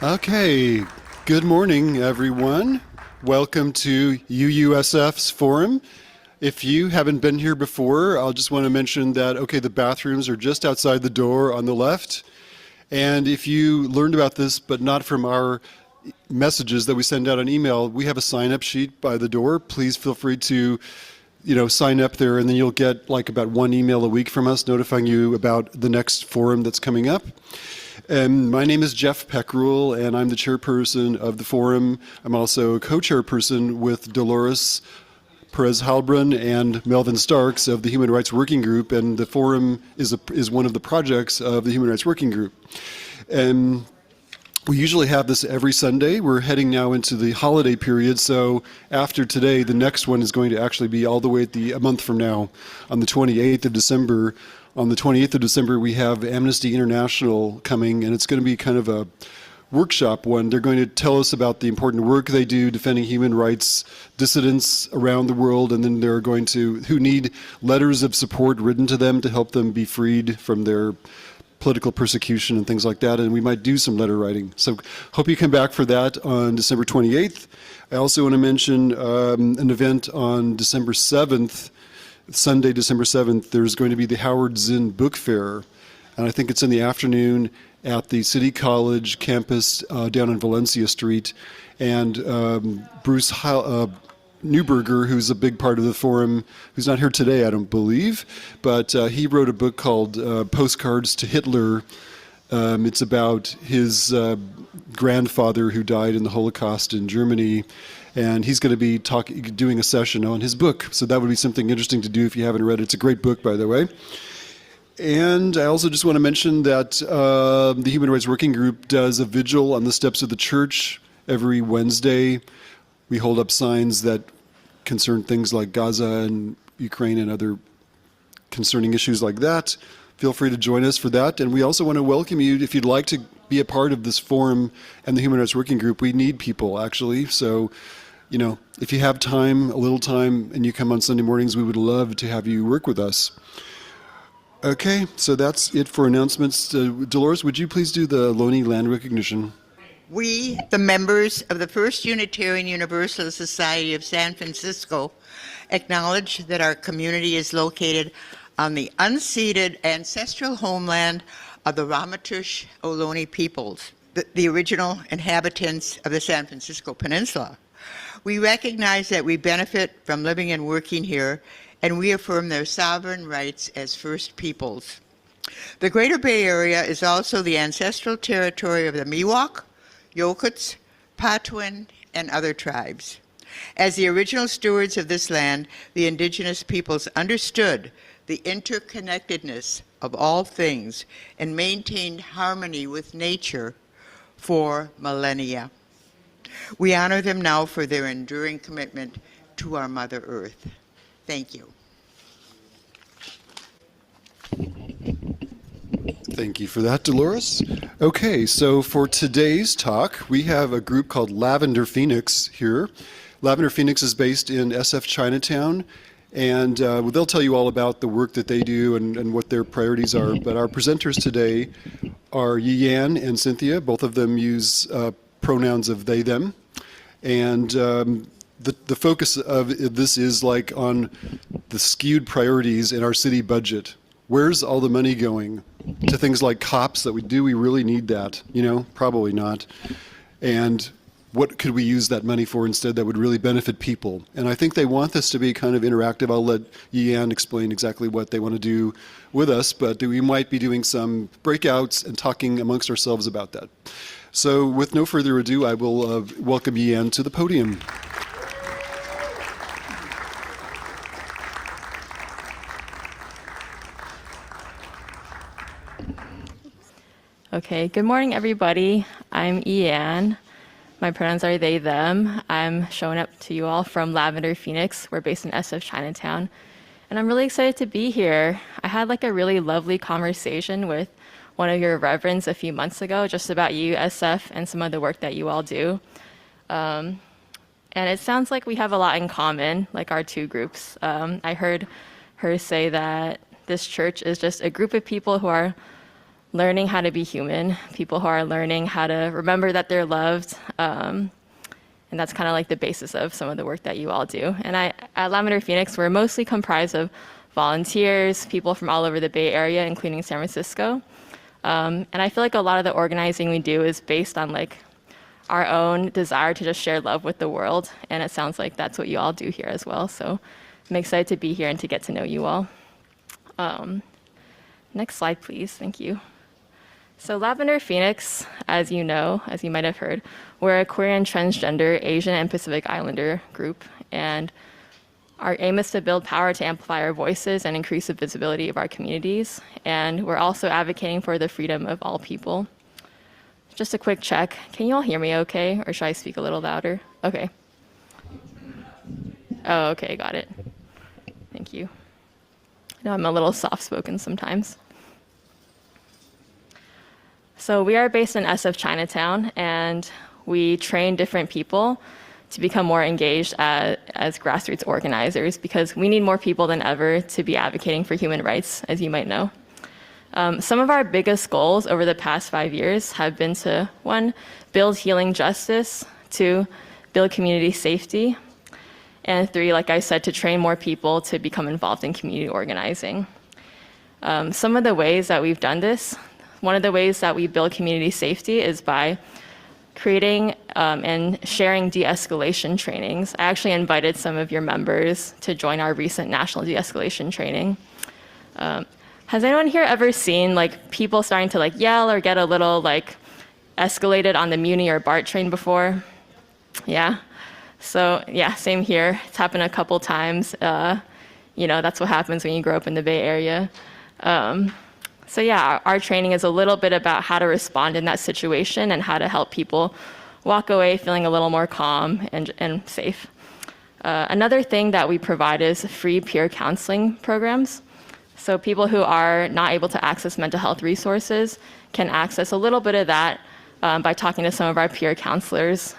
Okay, good morning, everyone. Welcome to UUSF's forum. If you haven't been here before, I'll just want to mention that, okay, the bathrooms are just outside the door on the left. And if you learned about this, but not from our messages that we send out on email, we have a sign-up sheet by the door. Please feel free to sign up there, and then you'll get like about one email a week from us notifying you about the next forum that's coming up. My name is Jeff Peckrell, and I'm the chairperson of the forum. I'm also a co-chairperson with Dolores Perez-Halbrun and Melvin Starks of the Human Rights Working Group, and the forum is one of the projects of the Human Rights Working Group. And we usually have this every Sunday. We're heading now into the holiday period, so after today, the next one is going to actually be all the way at a month from now, on the 28th of December. On the 28th of December, we have Amnesty International coming, and it's going to be kind of a workshop one. They're going to tell us about the important work they do defending human rights dissidents around the world, and then they're going to, who need letters of support written to them to help them be freed from their political persecution and things like that, and we might do some letter writing. So hope you come back for that on December 28th. I also want to mention an event on December 7th, Sunday, December 7th, there's going to be the Howard Zinn Book Fair, and I think it's in the afternoon at the City College campus down on Valencia Street, and Bruce Neuberger, who's a big part of the forum, who's not here today, I don't believe, but he wrote a book called Postcards to Hitler. It's about his grandfather who died in the Holocaust in Germany, and he's going to be doing a session on his book. So that would be something interesting to do if you haven't read it. It's a great book, by the way. And I also just want to mention that the Human Rights Working Group does a vigil on the steps of the church every Wednesday. We hold up signs that concern things like Gaza and Ukraine and other concerning issues like that. Feel free to join us for that. And we also want to welcome you if you'd like to be a part of this forum and the Human Rights Working Group. We need people, actually. So, if you have time, a little time, and you come on Sunday mornings, we would love to have you work with us. Okay, so that's it for announcements. Dolores, would you please do the Loney Land recognition? We, the members of the First Unitarian Universalist Society of San Francisco, acknowledge that our community is located on the unceded ancestral homeland of the Ramaytush Ohlone peoples, the original inhabitants of the San Francisco Peninsula. We recognize that we benefit from living and working here, and we affirm their sovereign rights as First Peoples. The Greater Bay Area is also the ancestral territory of the Miwok, Yokuts, Patwin, and other tribes. As the original stewards of this land, the indigenous peoples understood the interconnectedness of all things and maintained harmony with nature for millennia. We honor them now for their enduring commitment to our Mother Earth. Thank you. Thank you for that, Dolores. Okay, so for today's talk, we have a group called Lavender Phoenix here. Lavender Phoenix is based in SF Chinatown, and they'll tell you all about the work that they do and what their priorities are. But our presenters today are Yian and Cynthia. Both of them use pronouns of they, them. And the focus of this is like on the skewed priorities in our city budget. Where's all the money going? To things like cops that we really need that? Probably not. And what could we use that money for instead that would really benefit people? And I think they want this to be kind of interactive. I'll let Yian explain exactly what they want to do with us, but we might be doing some breakouts and talking amongst ourselves about that. So with no further ado, I will welcome Yian to the podium. Okay, good morning, everybody. I'm Ian. My pronouns are they, them. I'm showing up to you all from Lavender, Phoenix. We're based in SF Chinatown. And I'm really excited to be here. I had like a really lovely conversation with one of your reverends a few months ago just about you, SF, and some of the work that you all do. And it sounds like we have a lot in common, like our two groups. I heard her say that this church is just a group of people who are learning how to be human, people who are learning how to remember that they're loved. And that's kind of like the basis of some of the work that you all do. And at Lavender Phoenix, we're mostly comprised of volunteers, people from all over the Bay Area, including San Francisco. And I feel like a lot of the organizing we do is based on like our own desire to just share love with the world. And it sounds like that's what you all do here as well. So I'm excited to be here and to get to know you all. Next slide, please. Thank you. So Lavender Phoenix, as you know, as you might have heard, we're a queer and transgender Asian and Pacific Islander group. And our aim is to build power to amplify our voices and increase the visibility of our communities. And we're also advocating for the freedom of all people. Just a quick check. Can you all hear me okay? Or should I speak a little louder? Okay. Oh, okay, got it. Thank you. I know I'm a little soft-spoken sometimes. So we are based in SF Chinatown, and we train different people to become more engaged as grassroots organizers, because we need more people than ever to be advocating for human rights, as you might know. Some of our biggest goals over the past 5 years have been to, 1, build healing justice, 2, build community safety, and 3, like I said, to train more people to become involved in community organizing. Some of the ways that we've done this, one of the ways that we build community safety is by creating and sharing de-escalation trainings. I actually invited some of your members to join our recent national de-escalation training. Has anyone here ever seen like people starting to like yell or get a little like escalated on the Muni or BART train before? Yeah. So yeah, same here. It's happened a couple times. You know, that's what happens when you grow up in the Bay Area. So yeah, our training is a little bit about how to respond in that situation and how to help people walk away feeling a little more calm and safe. Another thing that we provide is free peer counseling programs. So people who are not able to access mental health resources can access a little bit of that by talking to some of our peer counselors,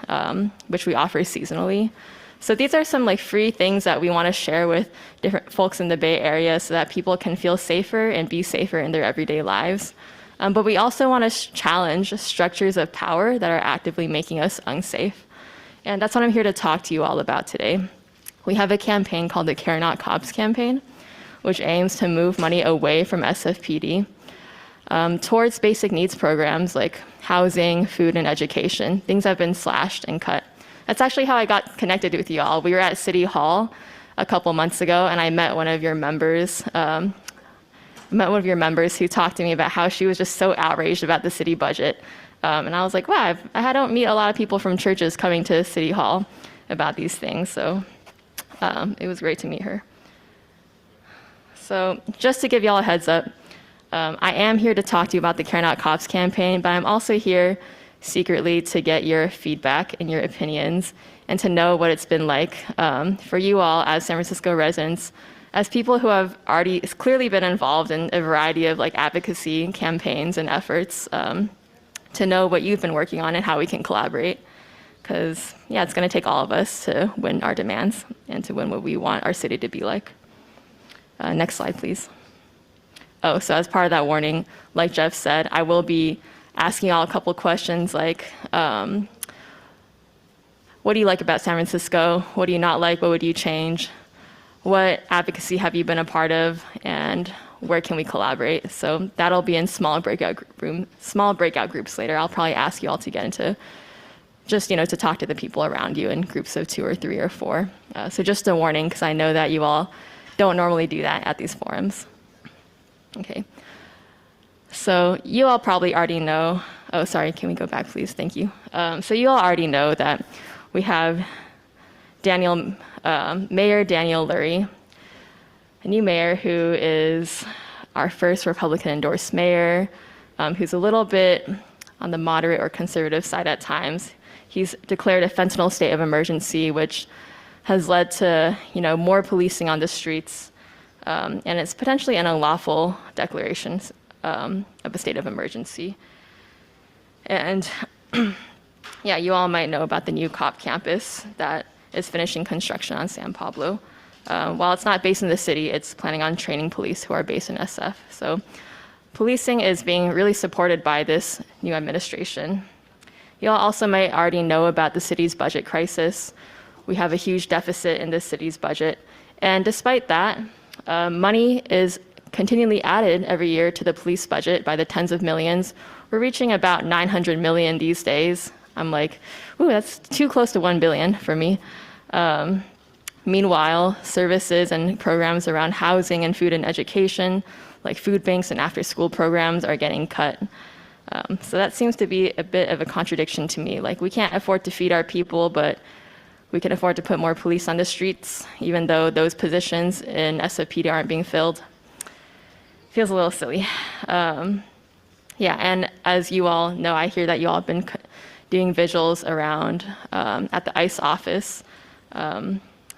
which we offer seasonally. So these are some like free things that we want to share with different folks in the Bay Area so that people can feel safer and be safer in their everyday lives. But we also want to challenge structures of power that are actively making us unsafe. And that's what I'm here to talk to you all about today. We have a campaign called the Care Not Cops campaign, which aims to move money away from SFPD towards basic needs programs like housing, food, and education. Things have been slashed and cut. That's actually how I got connected with you all. We were at City Hall a couple months ago, and I met one of your members. Who talked to me about how she was just so outraged about the city budget. And I was like, wow, I don't meet a lot of people from churches coming to City Hall about these things. So it was great to meet her. So just to give y'all a heads up, I am here to talk to you about the Care Not Cops campaign, but I'm also here secretly to get your feedback and your opinions and to know what it's been like for you all as San Francisco residents, as people who have already clearly been involved in a variety of like advocacy campaigns and efforts, to know what you've been working on and how we can collaborate. Because yeah, it's going to take all of us to win our demands and to win what we want our city to be like. Next slide, please. Oh, so as part of that warning, like Jeff said, I will be asking y'all a couple questions like, what do you like about San Francisco? What do you not like? What would you change? What advocacy have you been a part of? And where can we collaborate? So that'll be in small breakout groups later. I'll probably ask you all to get into just, to talk to the people around you in groups of 2 or 3 or 4. So just a warning, because I know that you all don't normally do that at these forums. Okay. So you all probably already know, oh, sorry, can we go back, please? Thank you. So you all already know that we have Mayor Daniel Lurie, a new mayor who is our first Republican-endorsed mayor, who's a little bit on the moderate or conservative side at times. He's declared a fentanyl state of emergency, which has led to, more policing on the streets, and it's potentially an unlawful declaration of a state of emergency. And yeah, you all might know about the new COP campus that is finishing construction on San Pablo. While it's not based in the city, it's planning on training police who are based in SF. So Policing is being really supported by this new administration. You all also might already know about the city's budget crisis. We have a huge deficit in the city's budget. And despite that, money is continually added every year to the police budget by the tens of millions. We're reaching about 900 million these days. I'm like, ooh, that's too close to 1 billion for me. Meanwhile, services and programs around housing and food and education, like food banks and after-school programs, are getting cut. So that seems to be a bit of a contradiction to me. Like, we can't afford to feed our people, but we can afford to put more police on the streets, even though those positions in SFPD aren't being filled. Feels a little silly. Yeah, and as you all know, I hear that you all have been doing vigils around at the ICE office.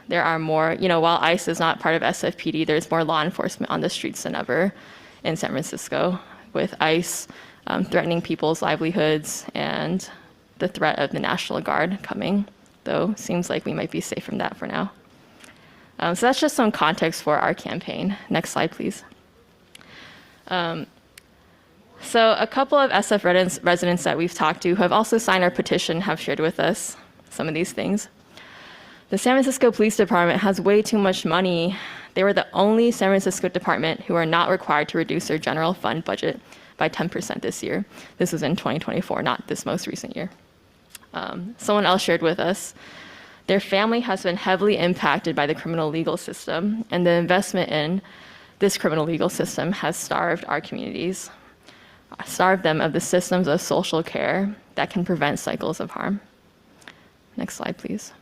There are more, while ICE is not part of SFPD, there's more law enforcement on the streets than ever in San Francisco, with ICE threatening people's livelihoods and the threat of the National Guard coming, though seems like we might be safe from that for now. So that's just some context for our campaign. Next slide, please. So a couple of SF residents that we've talked to who have also signed our petition have shared with us some of these things. The San Francisco Police Department has way too much money. They were the only San Francisco department who are not required to reduce their general fund budget by 10% this year. This was in 2024, not this most recent year. Someone else shared with us, their family has been heavily impacted by the criminal legal system, and the investment in this criminal legal system has starved our communities, starved them of the systems of social care that can prevent cycles of harm. Next slide, please.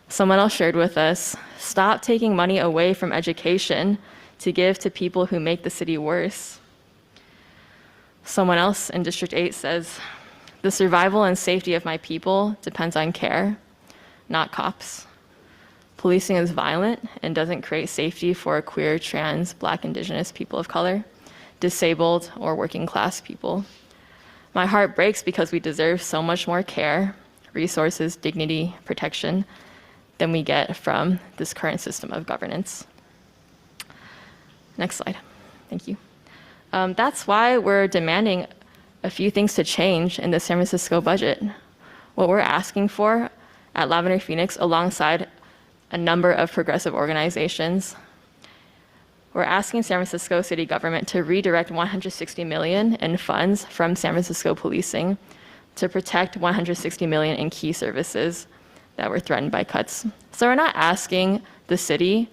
Someone else shared with us, stop taking money away from education to give to people who make the city worse. Someone else in District 8 says, the survival and safety of my people depends on care, not cops. Policing is violent and doesn't create safety for queer, trans, Black, Indigenous people of color, disabled, or working class people. My heart breaks because we deserve so much more care, resources, dignity, protection than we get from this current system of governance. Next slide. Thank you. That's why we're demanding a few things to change in the San Francisco budget. What we're asking for at Lavender Phoenix, alongside a number of progressive organizations, we're asking San Francisco city government to redirect $160 million in funds from San Francisco policing to protect $160 million in key services that were threatened by cuts. So we're not asking the city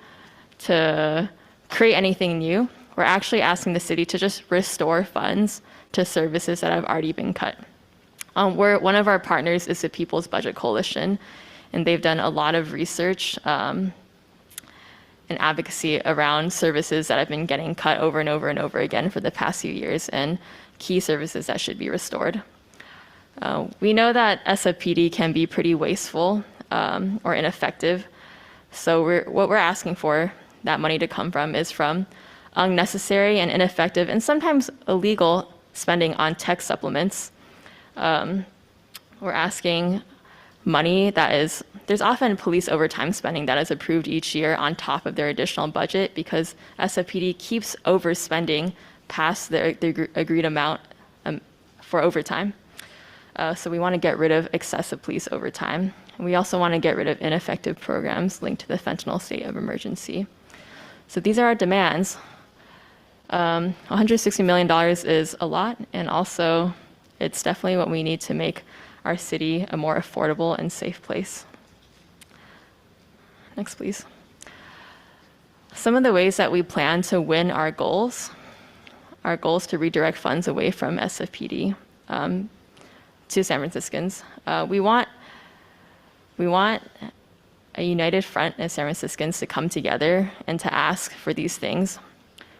to create anything new. We're actually asking the city to just restore funds to services that have already been cut. One of our partners is the People's Budget Coalition, and they've done a lot of research and advocacy around services that have been getting cut over and over and over again for the past few years, and key services that should be restored. We know that SFPD can be pretty wasteful or ineffective, so what we're asking for that money to come from is from unnecessary and ineffective and sometimes illegal spending on tech supplements. We're asking money there's often police overtime spending that is approved each year on top of their additional budget because SFPD keeps overspending past their agreed amount for overtime. So we want to get rid of excessive police overtime. And we also want to get rid of ineffective programs linked to the fentanyl state of emergency. So these are our demands. $160 million is a lot, and also it's definitely what we need to make our city a more affordable and safe place. Next, please. Some of the ways that we plan to win our goals to redirect funds away from SFPD to San Franciscans. We want a united front of San Franciscans to come together and to ask for these things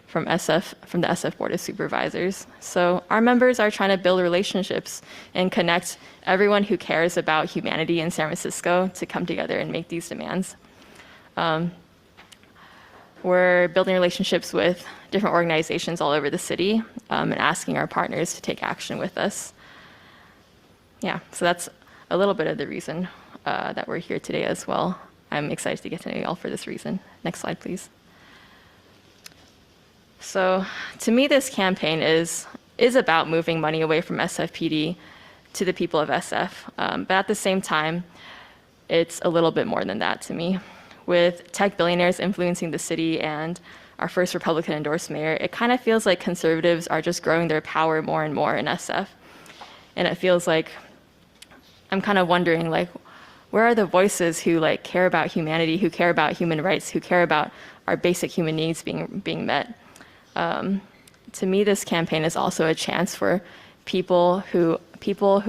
from the SF Board of Supervisors. So our members are trying to build relationships and connect everyone who cares about humanity in San Francisco to come together and make these demands. We're building relationships with different organizations all over the city and asking our partners to take action with us. Yeah, so that's a little bit of the reason that we're here today as well. I'm excited to get to know you all for this reason. Next slide, please. So to me, this campaign is about moving money away from SFPD to the people of SF. But at the same time, it's a little bit more than that to me. With tech billionaires influencing the city and our first Republican endorsed mayor, it kind of feels like conservatives are just growing their power more and more in SF. And it feels like I'm kind of wondering, like, where are the voices who like care about humanity, who care about human rights, who care about our basic human needs being met? To me, this campaign is also a chance for people who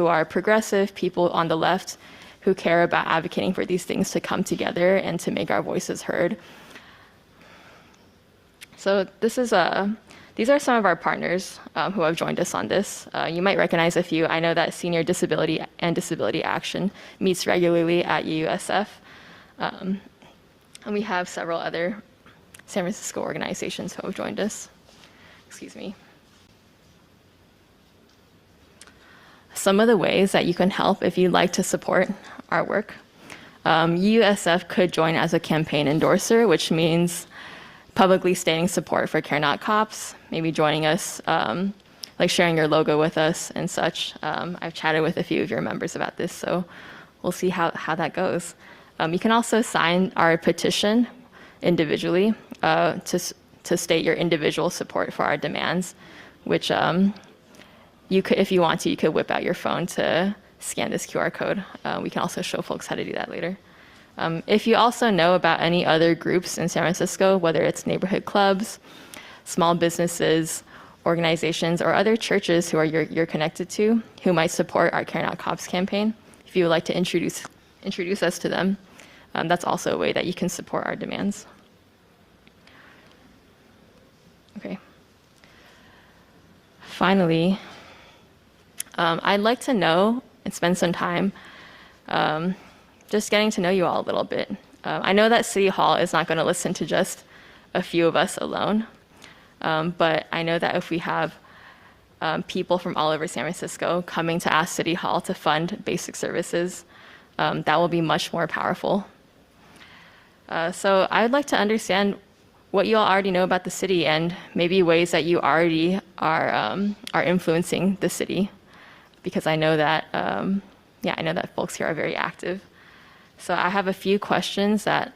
are progressive, people on the left, who care about advocating for these things to come together and to make our voices heard. So these are some of our partners who have joined us on this. You might recognize a few. I know that Senior Disability and Disability Action meets regularly at UUSF. And we have several other San Francisco organizations who have joined us. Excuse me. Some of the ways that you can help if you'd like to support our work. UUSF could join as a campaign endorser, which means publicly stating support for Care Not Cops, maybe joining us, like sharing your logo with us and such. I've chatted with a few of your members about this, so we'll see how that goes. You can also sign our petition individually to state your individual support for our demands, which you could, if you want to, you could whip out your phone to scan this QR code. We can also show folks how to do that later. If you also know about any other groups in San Francisco, whether it's neighborhood clubs, small businesses, organizations, or other churches who are you're connected to, who might support our Care Not Cops campaign, if you would like to introduce us to them, that's also a way that you can support our demands. Okay. Finally, I'd like to know and spend some time just getting to know you all a little bit. I know that City Hall is not going to listen to just a few of us alone, but I know that if we have people from all over San Francisco coming to ask City Hall to fund basic services, that will be much more powerful. So I'd like to understand what you all already know about the city and maybe ways that you already are influencing the city, because I know that I know that folks here are very active. So I have a few questions that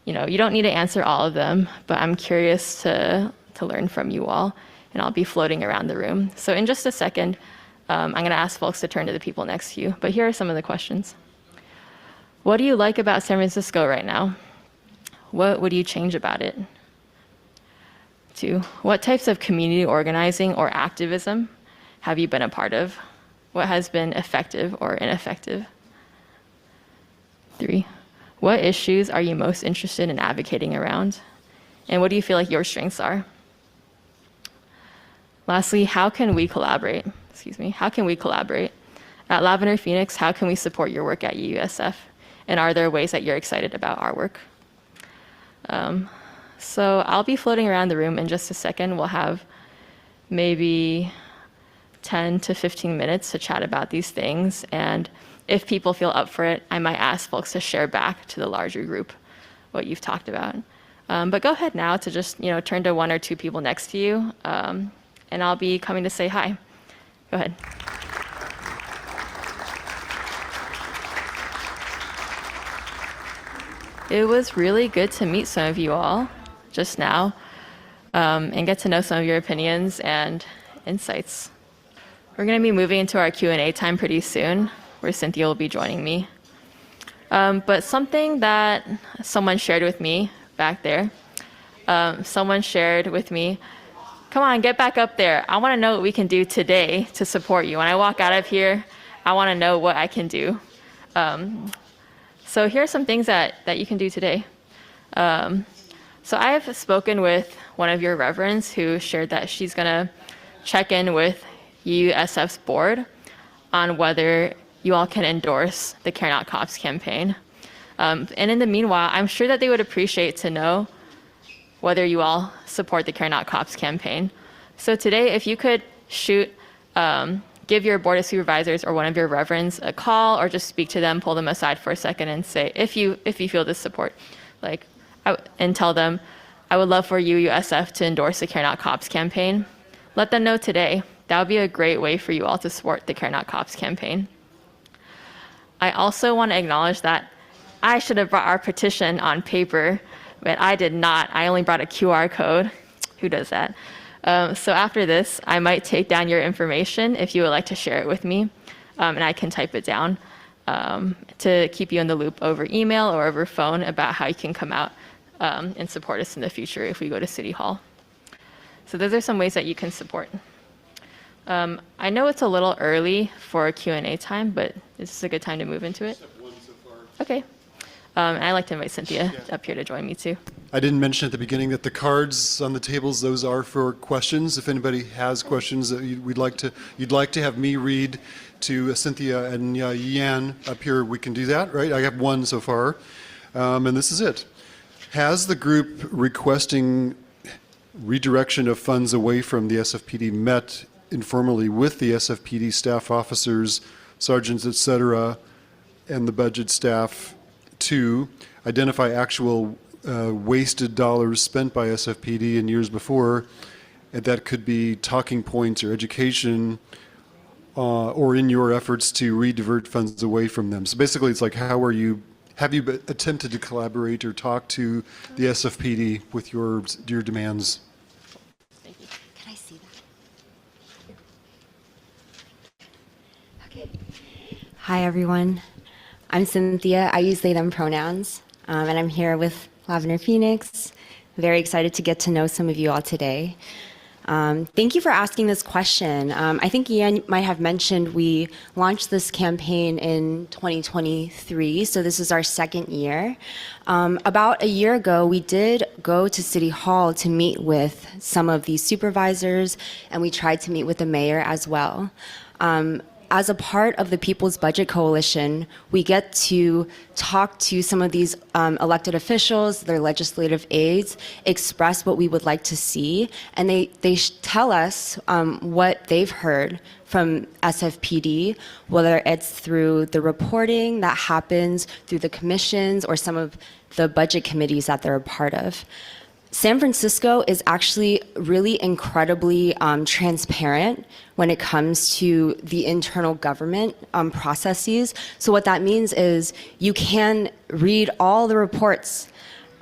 you don't need to answer all of them, but I'm curious to learn from you all, and I'll be floating around the room. So in just a second, I'm going to ask folks to turn to the people next to you. But here are some of the questions. What do you like about San Francisco right now? What would you change about it? 2, what types of community organizing or activism have you been a part of? What has been effective or ineffective? 3, what issues are you most interested in advocating around? And what do you feel like your strengths are? Lastly, how can we collaborate? How can we collaborate? At Lavender Phoenix, how can we support your work at UUSF? And are there ways that you're excited about our work? So I'll be floating around the room in just a second. We'll have maybe 10 to 15 minutes to chat about these things. And if people feel up for it, I might ask folks to share back to the larger group what you've talked about. But go ahead now to just turn to 1 or 2 people next to you, and I'll be coming to say hi. Go ahead. It was really good to meet some of you all just now, and get to know some of your opinions and insights. We're going to be moving into our Q&A time pretty soon, where Cynthia will be joining me. But something that someone shared with me back there, someone shared with me, come on, get back up there. I want to know what we can do today to support you. When I walk out of here, I want to know what I can do. So here are some things that you can do today. So I have spoken with one of your reverends who shared that she's going to check in with USF's board on whether you all can endorse the Care Not Cops campaign. And in the meanwhile, I'm sure that they would appreciate to know whether you all support the Care Not Cops campaign. So today, if you could give your board of supervisors or one of your reverends a call, or just speak to them, pull them aside for a second and say, if you feel this support, and tell them, I would love for UUSF to endorse the Care Not Cops campaign. Let them know today. That would be a great way for you all to support the Care Not Cops campaign. I also want to acknowledge that I should have brought our petition on paper, but I did not. I only brought a QR code. Who does that? So after this, I might take down your information if you would like to share it with me, and I can type it down to keep you in the loop over email or over phone about how you can come out and support us in the future if we go to City Hall. So those are some ways that you can support. I know it's a little early for a Q&A time, but this is a good time to move into it. Okay. And I'd like to invite Cynthia up here to join me too. I didn't mention at the beginning that the cards on the tables, those are for questions. If anybody has questions that you'd like to have me read to Cynthia and Yan up here, we can do that, right? I have one so far, and this is it. Has the group requesting redirection of funds away from the SFPD met informally with the SFPD staff officers, sergeants, et cetera, and the budget staff to identify actual wasted dollars spent by SFPD in years before, and that could be talking points or education, or in your efforts to redivert funds away from them. So basically, it's like, have you attempted to collaborate or talk to the SFPD with your demands? Thank you. Can I see that? Okay. Hi, everyone. I'm Cynthia. I use they, them pronouns, and I'm here with Lavender Phoenix. Very excited to get to know some of you all today. Thank you for asking this question. I think Ian might have mentioned we launched this campaign in 2023, so this is our second year. About a year ago, we did go to City Hall to meet with some of these supervisors, and we tried to meet with the mayor as well. As a part of the People's Budget Coalition, we get to talk to some of these elected officials, their legislative aides, express what we would like to see, and they tell us what they've heard from SFPD, whether it's through the reporting that happens through the commissions or some of the budget committees that they're a part of. San Francisco is actually really incredibly transparent when it comes to the internal government processes. So what that means is you can read all the reports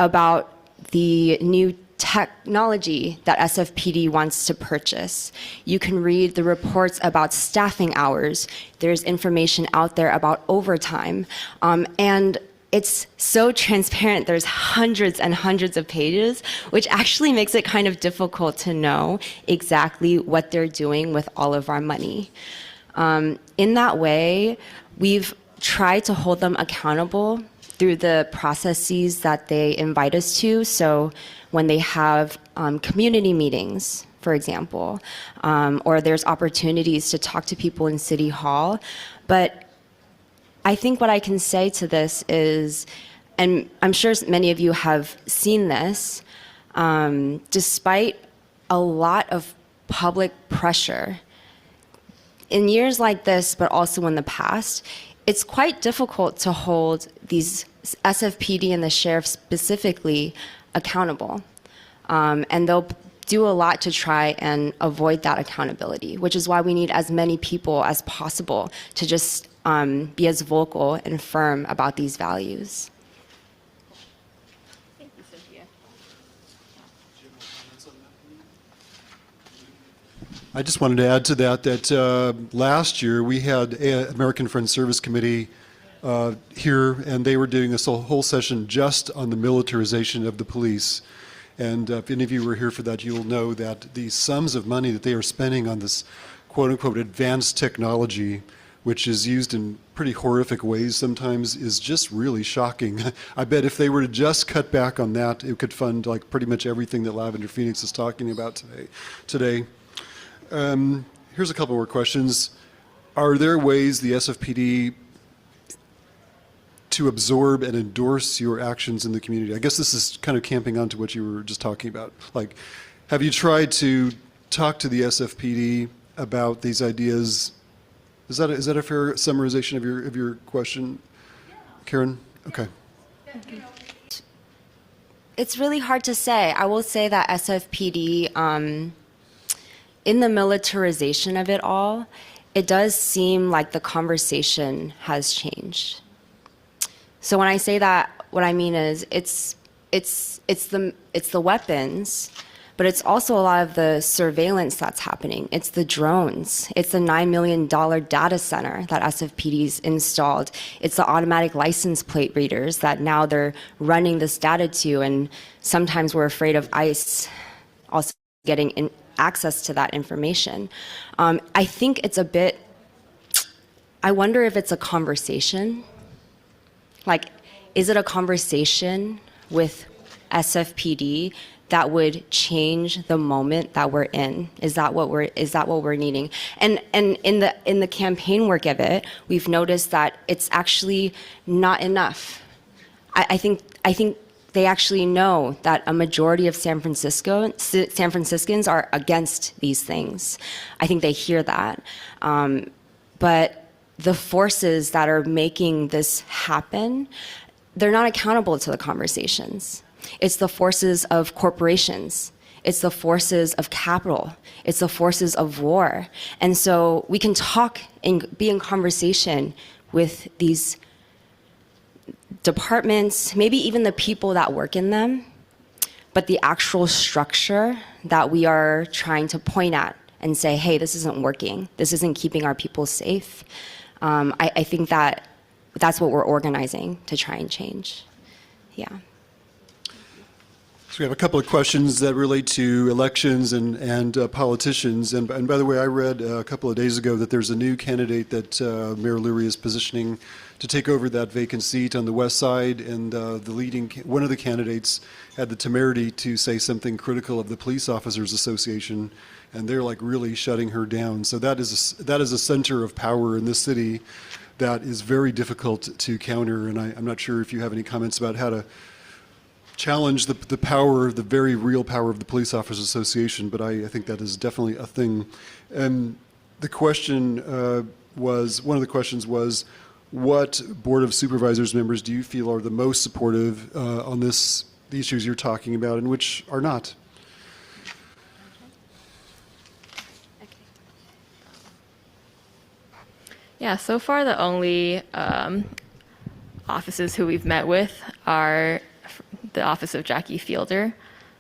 about the new technology that SFPD wants to purchase. You can read the reports about staffing hours. There's information out there about overtime. And it's so transparent. There's hundreds and hundreds of pages, which actually makes it kind of difficult to know exactly what they're doing with all of our money. In that way, we've tried to hold them accountable through the processes that they invite us to. So when they have community meetings, for example, or there's opportunities to talk to people in City Hall. But I think what I can say to this is, and I'm sure many of you have seen this, despite a lot of public pressure, in years like this, but also in the past, it's quite difficult to hold these SFPD and the sheriff specifically accountable. And they'll do a lot to try and avoid that accountability, which is why we need as many people as possible to just be as vocal and firm about these values. Thank you, Cynthia. I just wanted to add to that last year we had American Friends Service Committee here, and they were doing this whole session just on the militarization of the police. And if any of you were here for that, you'll know that the sums of money that they are spending on this quote-unquote advanced technology, which is used in pretty horrific ways sometimes, is just really shocking. I bet if they were to just cut back on that, it could fund like pretty much everything that Lavender Phoenix is talking about today. Here's a couple more questions. Are there ways the SFPD to absorb and endorse your actions in the community? I guess this is kind of camping onto what you were just talking about. Like, have you tried to talk to the SFPD about these ideas? Is that a fair summarization of your question, Karen? Okay. It's really hard to say. I will say that SFPD, in the militarization of it all, it does seem like the conversation has changed. So when I say that, what I mean is it's the weapons, but it's also a lot of the surveillance that's happening. It's the drones. It's the $9 million data center that SFPD's installed. It's the automatic license plate readers that now they're running this data to, and sometimes we're afraid of ICE also getting access to that information. I think it's a bit, I wonder if it's a conversation. Like, is it a conversation with SFPD that would change the moment that we're in? Is that what we're needing? And in the campaign work of it, we've noticed that it's actually not enough. I think they actually know that a majority of San Franciscans are against these things. I think they hear that. But the forces that are making this happen, they're not accountable to the conversations. It's the forces of corporations. It's the forces of capital. It's the forces of war. And so we can talk and be in conversation with these departments, maybe even the people that work in them, but the actual structure that we are trying to point at and say, hey, this isn't working. This isn't keeping our people safe. I think that's what we're organizing to try and change. Yeah. So we have a couple of questions that relate to elections and politicians. And by the way, I read a couple of days ago that there's a new candidate that Mayor Lurie is positioning to take over that vacant seat on the west side. And one of the candidates had the temerity to say something critical of the Police Officers Association, and they're like really shutting her down. So that is a center of power in this city that is very difficult to counter. And I'm not sure if you have any comments about how to challenge the power, the very real power of the Police Officers Association, but I think that is definitely a thing. And the question one of the questions was, what Board of Supervisors members do you feel are the most supportive on the issues you're talking about, and which are not? Yeah, so far the only offices who we've met with are the office of Jackie Fielder.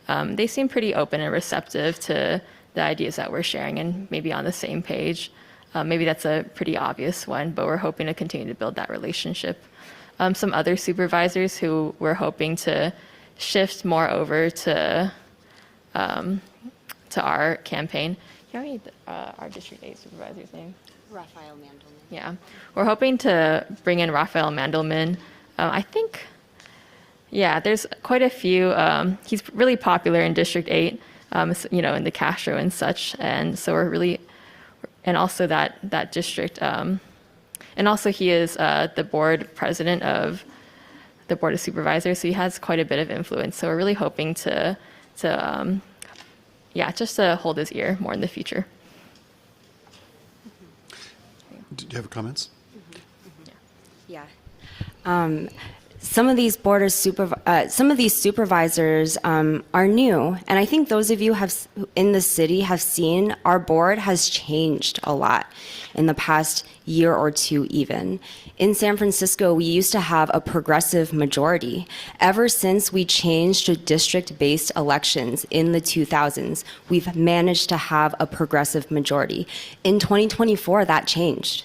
They seem pretty open and receptive to the ideas that we're sharing and maybe on the same page. Maybe that's a pretty obvious one, but we're hoping to continue to build that relationship. Some other supervisors who we're hoping to shift more over to our campaign. Can you read our District 8 supervisor's name? Raphael Mandelman. Yeah, we're hoping to bring in Raphael Mandelman. I think, yeah, there's quite a few. He's really popular in District 8, in the Castro and such, and so we're really, and also that district, and also he is the board president of the Board of Supervisors, so he has quite a bit of influence. So we're really hoping to just to hold his ear more in the future. Do you have comments? Yeah. Some of these supervisors are new, and I think those of you in the city have seen our board has changed a lot in the past year or two even. In San Francisco, we used to have a progressive majority. Ever since we changed to district-based elections in the 2000s, we've managed to have a progressive majority. In 2024, that changed.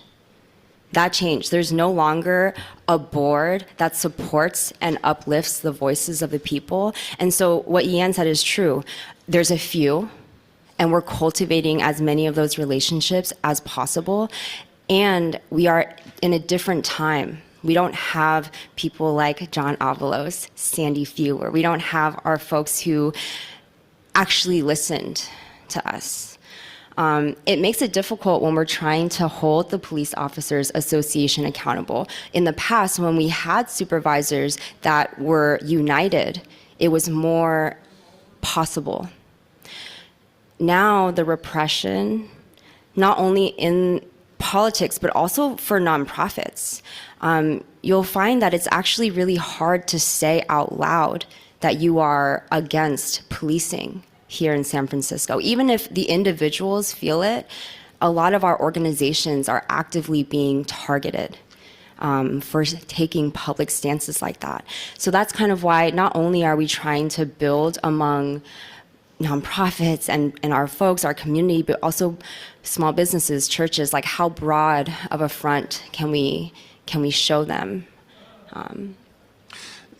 That changed. There's no longer a board that supports and uplifts the voices of the people. And so what Yan said is true. There's a few, and we're cultivating as many of those relationships as possible. And we are in a different time. We don't have people like John Avalos, Sandy Fewer. We don't have our folks who actually listened to us. It makes it difficult when we're trying to hold the Police Officers Association accountable. In the past, when we had supervisors that were united, it was more possible. Now the repression, not only in politics, but also for nonprofits, you'll find that it's actually really hard to say out loud that you are against policing here in San Francisco. Even if the individuals feel it, a lot of our organizations are actively being targeted for taking public stances like that. So that's kind of why not only are we trying to build among nonprofits and our folks, our community, but also small businesses, churches, like how broad of a front can we show them?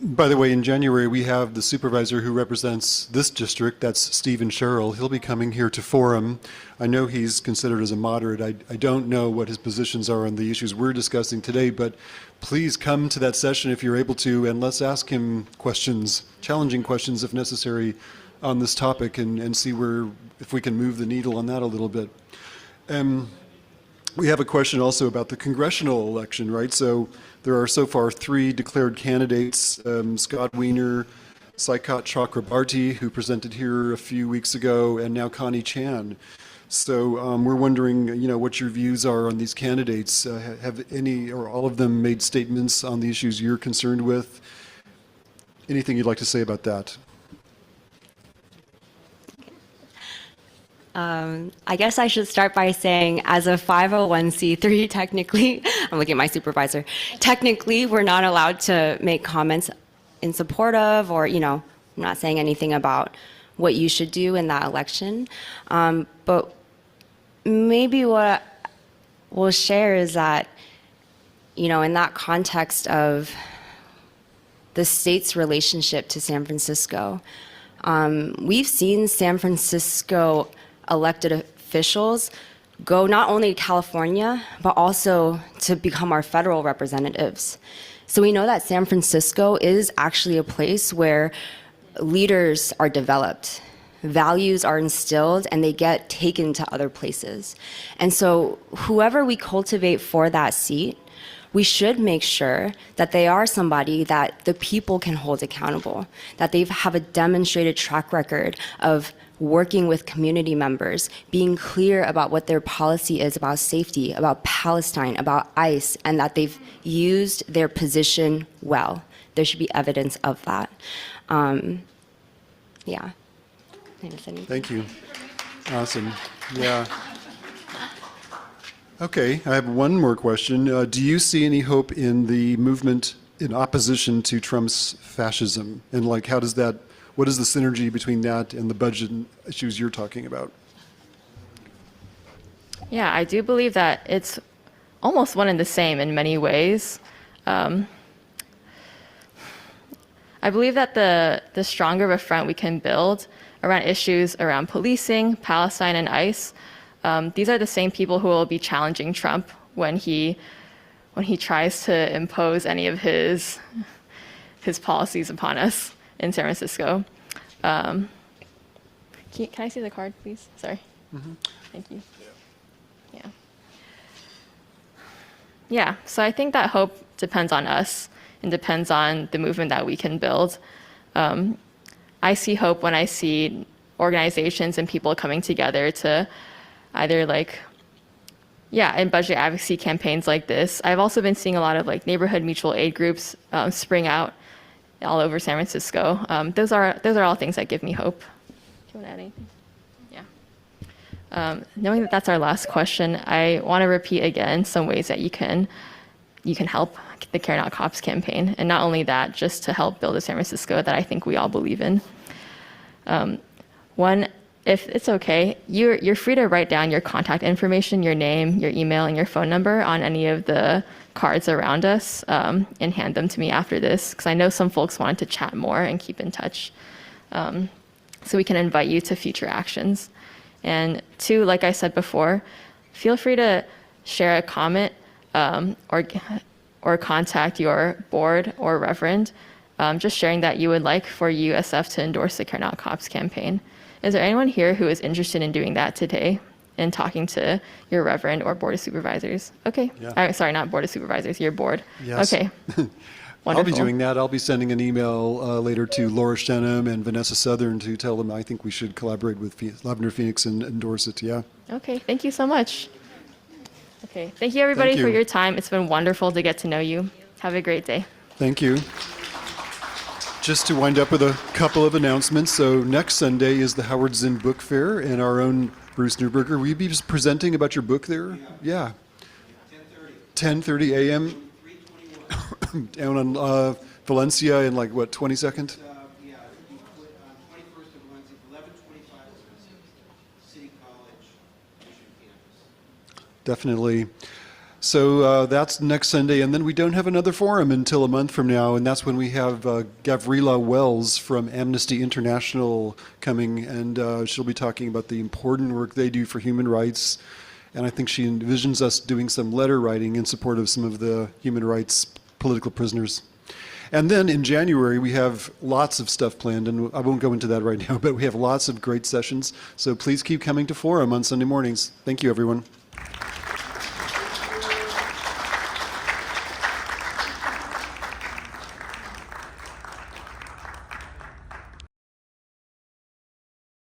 By the way, in January, we have the supervisor who represents this district, that's Stephen Sherrill. He'll be coming here to Forum. I know he's considered as a moderate. I don't know what his positions are on the issues we're discussing today, but please come to that session if you're able to, and let's ask him questions, challenging questions if necessary, on this topic and see if we can move the needle on that a little bit. We have a question also about the congressional election, right? So there are so far 3 declared candidates, Scott Wiener, Saikat Chakrabarti, who presented here a few weeks ago, and now Connie Chan. So we're wondering, what your views are on these candidates. Have any or all of them made statements on the issues you're concerned with? Anything you'd like to say about that? I guess I should start by saying, as a 501c3, technically, I'm looking at my supervisor, technically, we're not allowed to make comments in support of, or, I'm not saying anything about what you should do in that election. But maybe what we'll share is that, in that context of the state's relationship to San Francisco, we've seen San Francisco elected officials go not only to California, but also to become our federal representatives. So we know that San Francisco is actually a place where leaders are developed, values are instilled, and they get taken to other places. And so whoever we cultivate for that seat, we should make sure that they are somebody that the people can hold accountable, that they have a demonstrated track record of working with community members, being clear about what their policy is about safety, about Palestine, about ICE, and that they've used their position well. There should be evidence of that. Yeah. Thank you. Awesome. Yeah. Okay, I have one more question. Do you see any hope in the movement in opposition to Trump's fascism? And what is the synergy between that and the budget issues you're talking about? Yeah, I do believe that it's almost one and the same in many ways. I believe that the stronger of a front we can build around issues around policing, Palestine, and ICE, these are the same people who will be challenging Trump when he tries to impose any of his policies upon us in San Francisco. Can I see the card, please? Sorry. Mm-hmm. Thank you. Yeah, so I think that hope depends on us and depends on the movement that we can build. I see hope when I see organizations and people coming together to either in budget advocacy campaigns like this. I've also been seeing a lot of neighborhood mutual aid groups spring out all over San Francisco. Those are all things that give me hope. Do you want to add anything? Yeah. Knowing that that's our last question, I want to repeat again some ways that you can help the Care Not Cops campaign, and not only that, just to help build a San Francisco that I think we all believe in. One, if it's okay, you're free to write down your contact information, your name, your email, and your phone number on any of the cards around us, and hand them to me after this, because I know some folks wanted to chat more and keep in touch, so we can invite you to future actions. And 2, like I said before, feel free to share a comment or contact your board or reverend, just sharing that you would like for USF to endorse the Care Not Cops campaign. Is there anyone here who is interested in doing that today and talking to your reverend or board of supervisors? Okay. Yeah. Sorry, not board of supervisors, your board. Yes. Okay. I'll be doing that. I'll be sending an email later to Laura Stenham and Vanessa Southern to tell them I think we should collaborate with Lavender Phoenix and endorse it. Yeah. Okay. Thank you so much. Okay. Thank you, everybody, for your time. It's been wonderful to get to know you. Have a great day. Thank you. Just to wind up with a couple of announcements. So next Sunday is the Howard Zinn Book Fair, and our own Bruce Newberger. Will you be just presenting about your book there? Yeah. 10:30 a.m. down on Valencia in like what, 22nd? Yeah, 21st of Wednesday, 11:25 City College Mission Campus. Definitely. So that's next Sunday, and then we don't have another forum until a month from now, and that's when we have Gavrila Wells from Amnesty International coming, and she'll be talking about the important work they do for human rights, and I think she envisions us doing some letter writing in support of some of the human rights political prisoners. And then in January, we have lots of stuff planned, and I won't go into that right now, but we have lots of great sessions, so please keep coming to Forum on Sunday mornings. Thank you, everyone.